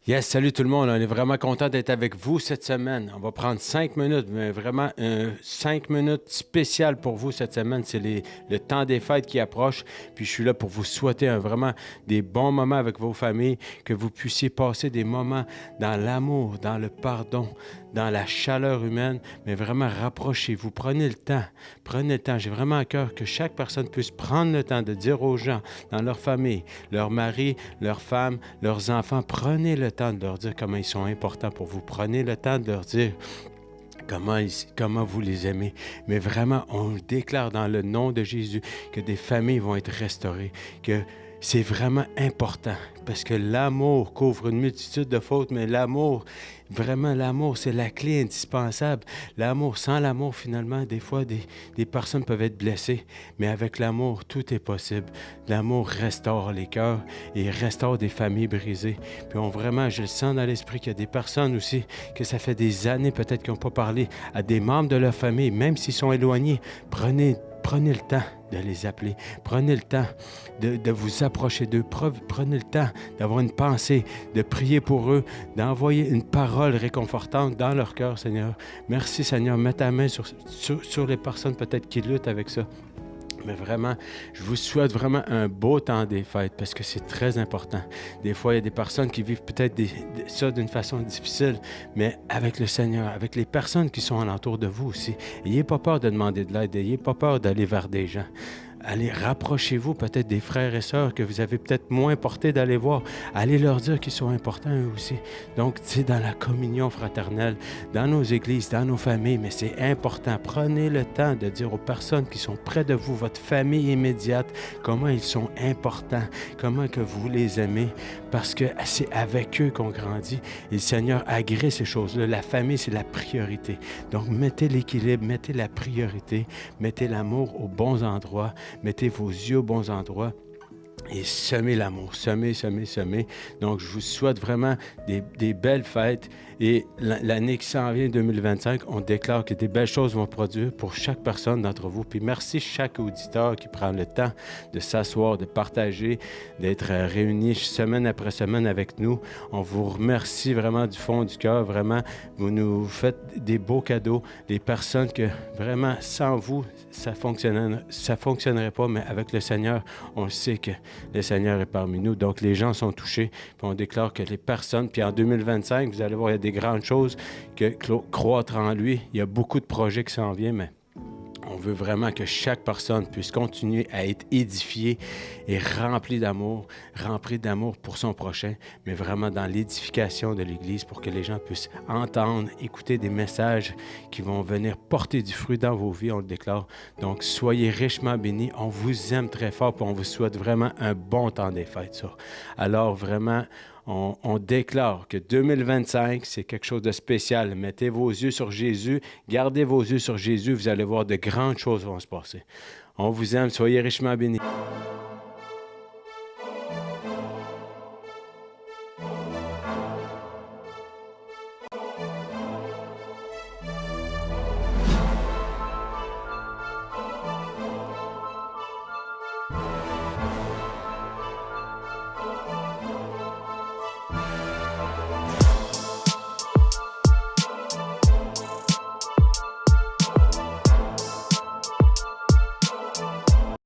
Yes, salut tout le monde. On est vraiment content d'être avec vous cette semaine. On va prendre 5 minutes, mais vraiment 5 minutes spéciales pour vous cette semaine. C'est le temps des fêtes qui approche. Puis je suis là pour vous souhaiter vraiment des bons moments avec vos familles, que vous puissiez passer des moments dans l'amour, dans le pardon, dans la chaleur humaine, mais vraiment rapprochez-vous. Prenez le temps. Prenez le temps. J'ai vraiment à cœur que chaque personne puisse prendre le temps de dire aux gens dans leur famille, leur mari, leur femme, leurs enfants, prenez le temps de leur dire comment ils sont importants pour vous. Prenez le temps de leur dire comment vous les aimez. Mais vraiment, on déclare dans le nom de Jésus que des familles vont être restaurées, que c'est vraiment important parce que l'amour couvre une multitude de fautes, mais vraiment l'amour, c'est la clé indispensable. L'amour, sans l'amour, finalement, des fois, des personnes peuvent être blessées, mais avec l'amour, tout est possible. L'amour restaure les cœurs et restaure des familles brisées. Puis vraiment, je le sens dans l'esprit qu'il y a des personnes aussi, que ça fait des années peut-être qu'ils n'ont pas parlé à des membres de leur famille, même s'ils sont éloignés. Prenez le temps de les appeler. Prenez le temps de vous approcher d'eux. Prenez le temps d'avoir une pensée, de prier pour eux, d'envoyer une parole réconfortante dans leur cœur, Seigneur. Merci, Seigneur. Mets ta main sur les personnes peut-être qui luttent avec ça. Mais vraiment, je vous souhaite vraiment un beau temps des fêtes parce que c'est très important. Des fois, il y a des personnes qui vivent peut-être ça d'une façon difficile, mais avec le Seigneur, avec les personnes qui sont alentour de vous aussi. N'ayez pas peur de demander de l'aide, n'ayez pas peur d'aller vers des gens. Allez, rapprochez-vous peut-être des frères et sœurs que vous avez peut-être moins portés d'aller voir. Allez leur dire qu'ils sont importants eux aussi. Donc, c'est dans la communion fraternelle, dans nos églises, dans nos familles, mais c'est important. Prenez le temps de dire aux personnes qui sont près de vous, votre famille immédiate, comment ils sont importants, comment que vous les aimez, parce que c'est avec eux qu'on grandit. Et le Seigneur agrée ces choses-là. La famille, c'est la priorité. Donc, mettez l'équilibre, mettez la priorité, mettez l'amour aux bons endroits, mettez vos yeux aux bons endroits et semez l'amour, semez. Donc, je vous souhaite vraiment des belles fêtes et l'année qui s'en vient, 2025, on déclare que des belles choses vont produire pour chaque personne d'entre vous. Puis merci chaque auditeur qui prend le temps de s'asseoir, de partager, d'être réunis semaine après semaine avec nous. On vous remercie vraiment du fond du cœur. Vraiment, vous nous faites des beaux cadeaux, des personnes que vraiment, sans vous, ça fonctionnerait pas, mais avec le Seigneur, on sait que le Seigneur est parmi nous. Donc, les gens sont touchés. Puis on déclare que les personnes, puis en 2025, vous allez voir, il y a des grandes choses que croître en lui. Il y a beaucoup de projets qui s'en viennent, mais on veut vraiment que chaque personne puisse continuer à être édifiée et remplie d'amour pour son prochain, mais vraiment dans l'édification de l'Église pour que les gens puissent entendre, écouter des messages qui vont venir porter du fruit dans vos vies, on le déclare. Donc, soyez richement bénis. On vous aime très fort et on vous souhaite vraiment un bon temps des fêtes. Ça. Alors, vraiment, on déclare que 2025, c'est quelque chose de spécial. Mettez vos yeux sur Jésus, gardez vos yeux sur Jésus, vous allez voir de grandes choses vont se passer. On vous aime, soyez richement bénis.